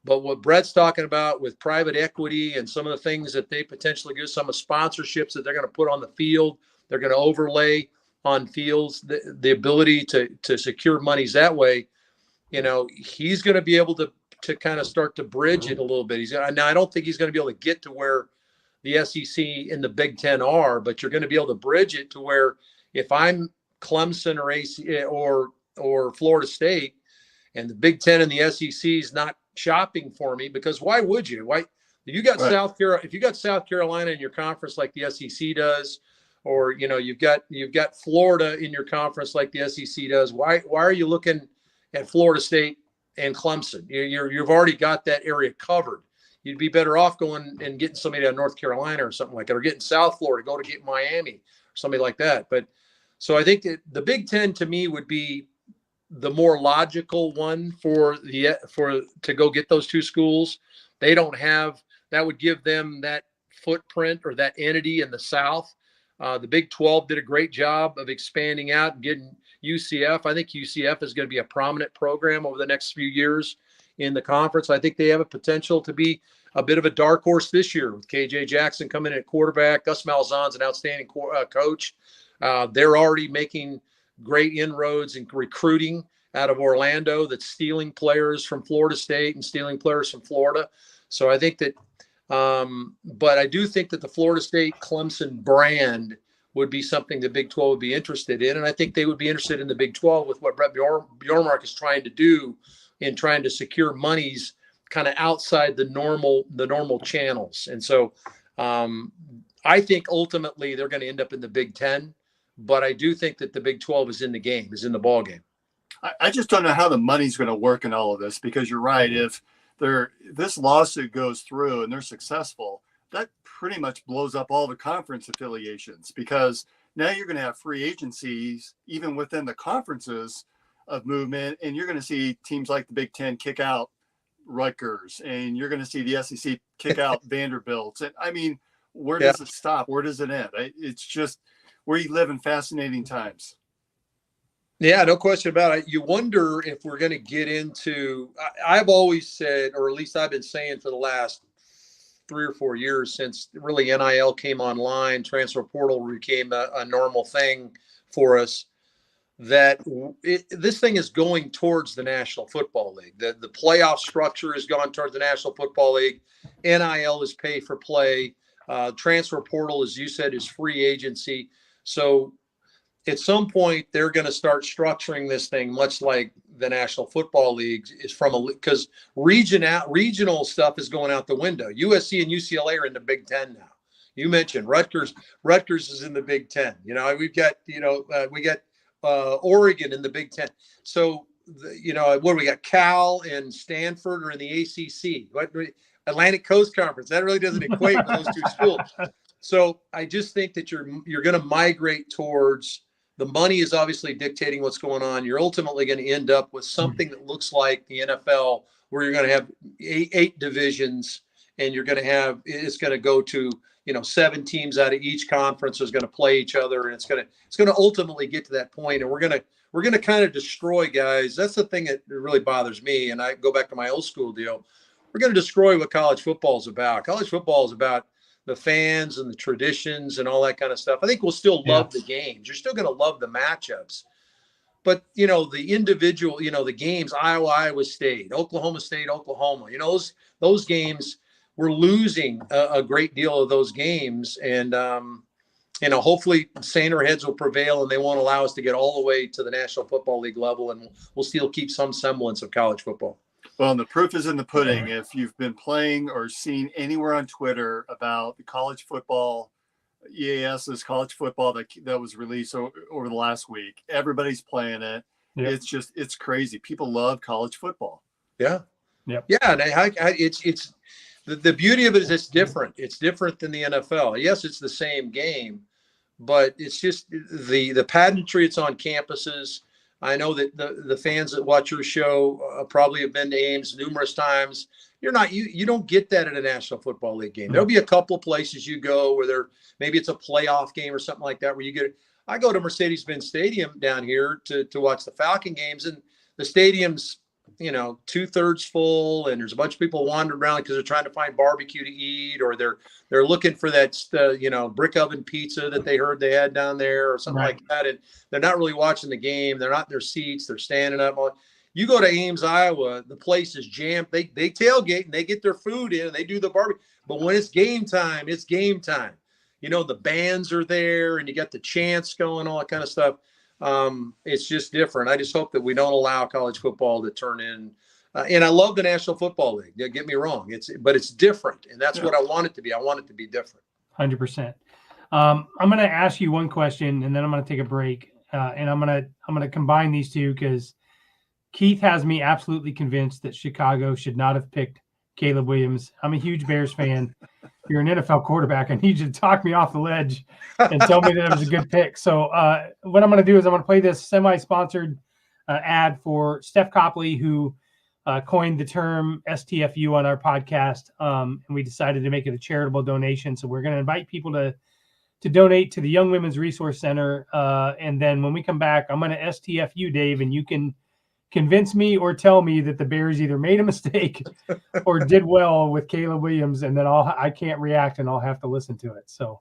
But what Brett's talking about with private equity and some of the things that they potentially do, some of sponsorships that they're going to put on the field, they're going to overlay on fields, the ability to secure monies that way. He's going to be able to kind of start to bridge it a little bit. Now, I don't think he's going to be able to get to where the SEC and the Big Ten are, but you're going to be able to bridge it to where if I'm Clemson or Florida State and the Big Ten and the SEC is not shopping for me, because why would you? Why you got right. South Carolina? If you got South Carolina in your conference like the SEC does, or you've got Florida in your conference like the SEC does, why are you looking at Florida State and Clemson? You've already got that area covered. You'd be better off going and getting somebody out of North Carolina or something like that, or getting South Florida, go to get Miami or somebody like that. But so I think that the Big Ten to me would be the more logical one to go get those two schools. They don't have that would give them that footprint or that entity in the South. The Big 12 did a great job of expanding out and getting UCF. I think UCF is going to be a prominent program over the next few years in the conference. I think they have a potential to be a bit of a dark horse this year with KJ Jackson coming in at quarterback. Gus Malzahn's an outstanding coach. They're already making great inroads in recruiting out of Orlando that's stealing players from Florida State and stealing players from Florida. So I think that but I do think that the Florida State Clemson brand would be something the Big 12 would be interested in. And I think they would be interested in the Big 12 with what Brett Yormark is trying to do in trying to secure monies kind of outside the normal channels. And so I think ultimately they're going to end up in the Big 10, but I do think that the Big 12 is in the ball game. I just don't know how the money's going to work in all of this, because you're right. If this lawsuit goes through and they're successful, that pretty much blows up all the conference affiliations, because now you're going to have free agencies even within the conferences of movement, and you're going to see teams like the Big Ten kick out Rutgers, and you're going to see the SEC kick out Vanderbilt. And I mean, where does it stop? Where does it end? It's just where you live in fascinating times. Yeah, no question about it. You wonder if we're going to get into, I've always said, or at least I've been saying for the last 3 or 4 years since really NIL came online, transfer portal became a normal thing for us, that this thing is going towards the National Football League. The playoff structure has gone towards the National Football League. NIL is pay for play. Transfer portal, as you said, is free agency. So at some point they're going to start structuring this thing much like the National Football League is because regional stuff is going out the window. USC and UCLA are in the Big Ten now. You mentioned Rutgers is in the Big Ten. We've got Oregon in the Big Ten. So what do we got? Cal and Stanford are in the ACC. Atlantic Coast Conference. That really doesn't equate with those two schools. So I just think that you're going to migrate towards, the money is obviously dictating what's going on. You're ultimately going to end up with something that looks like the NFL, where you're going to have eight divisions, and it's going to go to 7 teams out of each conference is going to play each other, and it's going to ultimately get to that point, and we're going to kind of destroy guys. That's the thing that really bothers me, and I go back to my old school deal. We're going to destroy what college football is about. College football is about the fans and the traditions and all that kind of stuff. I think we'll still love the games. You're still going to love the matchups. But, the individual, the games, Iowa State, Oklahoma, those games, we're losing a great deal of those games. And, hopefully saner heads will prevail and they won't allow us to get all the way to the National Football League level, and we'll still keep some semblance of college football. Well, and the proof is in the pudding. If you've been playing or seen anywhere on Twitter about the college football, EAS's college football that was released over the last week, everybody's playing it. Yep. It's crazy. People love college football. Yeah. Yep. Yeah. And it's the beauty of it is it's different. It's different than the NFL. Yes, it's the same game, but it's just the pageantry. It's on campuses. I know that the fans that watch your show probably have been to Ames numerous times. You don't get that at a National Football League game. There'll be a couple of places you go where maybe it's a playoff game or something like that where you get it. I go to Mercedes-Benz Stadium down here to watch the Falcon games, and the stadium's 2/3 full, and there's a bunch of people wandering around because they're trying to find barbecue to eat, or they're looking for that brick oven pizza that they heard they had down there or something like that, and they're not really watching the game. They're not in their seats. They're standing up. You go to Ames, Iowa, the place is jammed. They tailgate and they get their food in and they do the barbecue. But when it's game time, it's game time. The bands are there and you got the chants going, all that kind of stuff. It's just different. I just hope that we don't allow college football to turn in. And I love the National Football League. Don't get me wrong. But it's different. And that's what I want it to be. I want it to be different. 100%. I'm going to ask you one question and then I'm going to take a break. And I'm going to combine these two because Keith has me absolutely convinced that Chicago should not have picked Caleb Williams. I'm a huge Bears fan. You're an NFL quarterback. I need you to talk me off the ledge and tell me that it was a good pick. So what I'm going to do is I'm going to play this semi-sponsored ad for Steph Copley, who coined the term STFU on our podcast. And we decided to make it a charitable donation. So we're going to invite people to donate to the Young Women's Resource Center. And then when we come back, I'm going to STFU, Dave, and you can convince me or tell me that the Bears either made a mistake or did well with Caleb Williams, and then I can't react and I'll have to listen to it. So,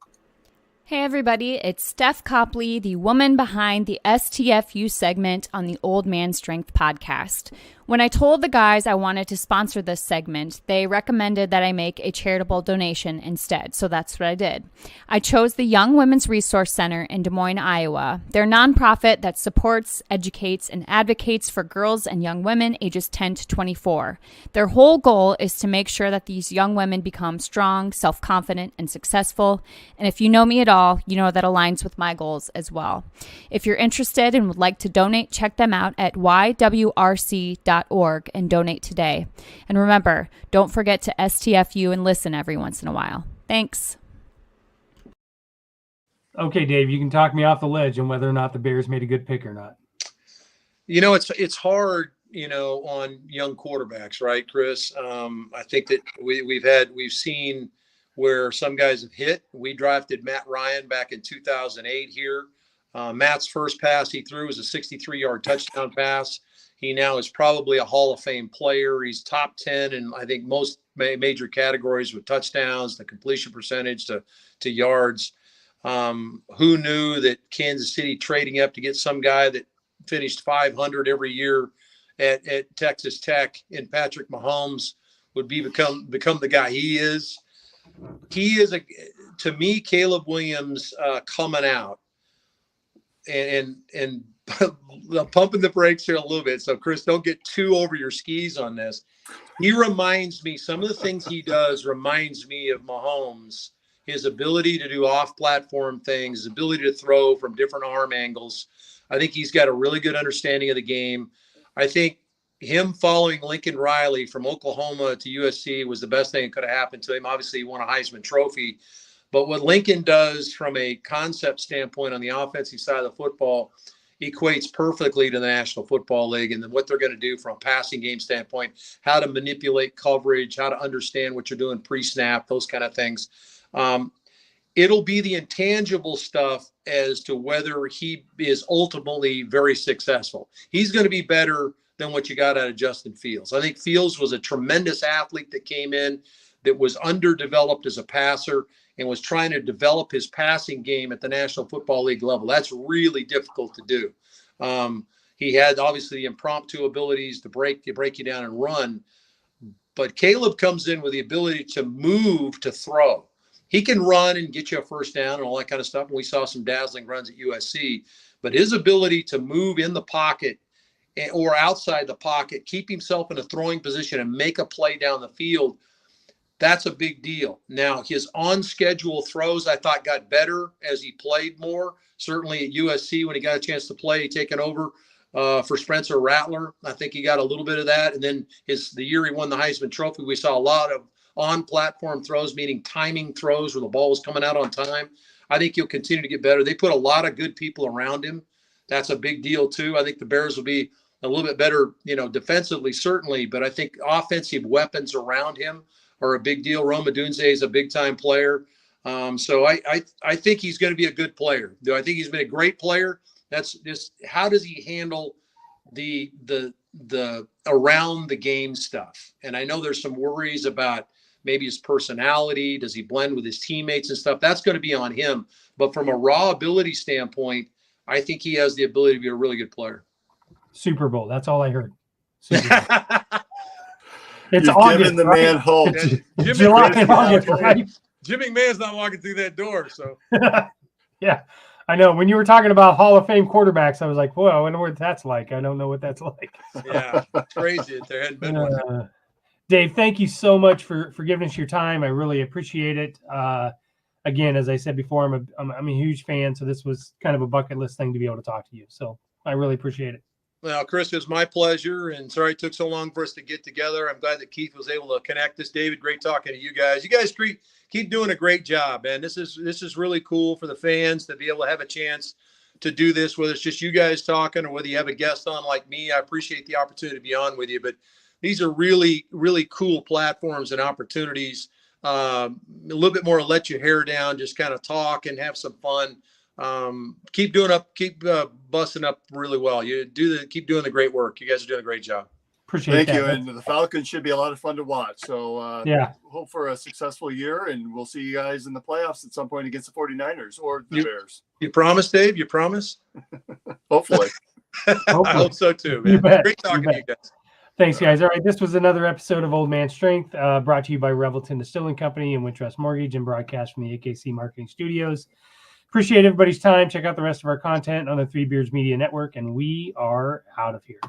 hey everybody, it's Steph Copley, the woman behind the STFU segment on the Old Man Strength podcast. When I told the guys I wanted to sponsor this segment, they recommended that I make a charitable donation instead, so that's what I did. I chose the Young Women's Resource Center in Des Moines, Iowa. They're a nonprofit that supports, educates, and advocates for girls and young women ages 10 to 24. Their whole goal is to make sure that these young women become strong, self-confident, and successful. And if you know me at all, you know that aligns with my goals as well. If you're interested and would like to donate, check them out at ywrc.org and donate today. And remember, don't forget to STFU and listen every once in a while. Thanks. Okay, Dave, you can talk me off the ledge on whether or not the Bears made a good pick or not. It's hard, on young quarterbacks, right, Chris? I think that we've seen where some guys have hit. We drafted Matt Ryan back in 2008 here. Matt's first pass he threw was a 63-yard touchdown pass. He now is probably a Hall of Fame player. He's top 10 in, I think, most major categories with touchdowns, the completion percentage to yards. Who knew that Kansas City trading up to get some guy that finished 500 every year at Texas Tech in Patrick Mahomes would become the guy he is. He is, to me, Caleb Williams coming out. And I'm pumping the brakes here a little bit. So, Chris, don't get too over your skis on this. He reminds me, some of the things he does reminds me of Mahomes, his ability to do off-platform things, his ability to throw from different arm angles. I think he's got a really good understanding of the game. I think him following Lincoln Riley from Oklahoma to USC was the best thing that could have happened to him. Obviously, he won a Heisman Trophy. But what Lincoln does from a concept standpoint on the offensive side of the football equates perfectly to the National Football League, and then what they're going to do from a passing game standpoint, how to manipulate coverage, how to understand what you're doing pre-snap, those kind of things. It'll be the intangible stuff as to whether he is ultimately very successful. He's going to be better than what you got out of Justin Fields. I think Fields was a tremendous athlete that came in that was underdeveloped as a passer and was trying to develop his passing game at the National Football League level. That's really difficult to do. He had obviously the impromptu abilities to break you down and run, but Caleb comes in with the ability to move, to throw. He can run and get you a first down and all that kind of stuff. And we saw some dazzling runs at USC, but his ability to move in the pocket or outside the pocket, keep himself in a throwing position and make a play down the field, that's a big deal. Now, his on-schedule throws, I thought, got better as he played more. Certainly at USC, when he got a chance to play, taking over for Spencer Rattler. I think he got a little bit of that. And then the year he won the Heisman Trophy, we saw a lot of on-platform throws, meaning timing throws where the ball was coming out on time. I think he'll continue to get better. They put a lot of good people around him. That's a big deal, too. I think the Bears will be a little bit better, defensively, certainly. But I think offensive weapons around him are a big deal. Rome Odunze is a big-time player. So I think he's going to be a good player. Do I think he's been a great player? That's just how does he handle the around the game stuff? And I know there's some worries about maybe his personality. Does he blend with his teammates and stuff? That's going to be on him. But from a raw ability standpoint, I think he has the ability to be a really good player. Super Bowl. That's all I heard. It's You've August, given the right? man hope. July and August, right? Jim McMahon's not walking through that door, so. Yeah, I know. When you were talking about Hall of Fame quarterbacks, I was like, whoa, I wonder what that's like. I don't know what that's like. Yeah, it's crazy. There hadn't been one. Dave, thank you so much for giving us your time. I really appreciate it. Again, as I said before, I'm a huge fan, so this was kind of a bucket list thing to be able to talk to you. So I really appreciate it. Well, Chris, it was my pleasure, and sorry it took so long for us to get together. I'm glad that Keith was able to connect us. David, great talking to you guys. You guys keep doing a great job, man. This is really cool for the fans to be able to have a chance to do this, whether it's just you guys talking or whether you have a guest on like me. I appreciate the opportunity to be on with you, but these are really, really cool platforms and opportunities. A little bit more let your hair down, just kind of talk and have some fun. Keep busting up really well. Keep doing the great work. You guys are doing a great job. Appreciate Thank you. that. And the Falcons should be a lot of fun to watch. So yeah, hope for a successful year, and we'll see you guys in the playoffs at some point against the 49ers or the Bears. You promise, Dave? You promise? Hopefully. I hope so too, man. Great talking to you guys. Thanks, guys. All right, this was another episode of Old Man Strength, brought to you by Revelton Distilling Company and Wintrust Mortgage, and broadcast from the AKC Marketing Studios. Appreciate everybody's time. Check out the rest of our content on the Three Beards Media Network, and we are out of here.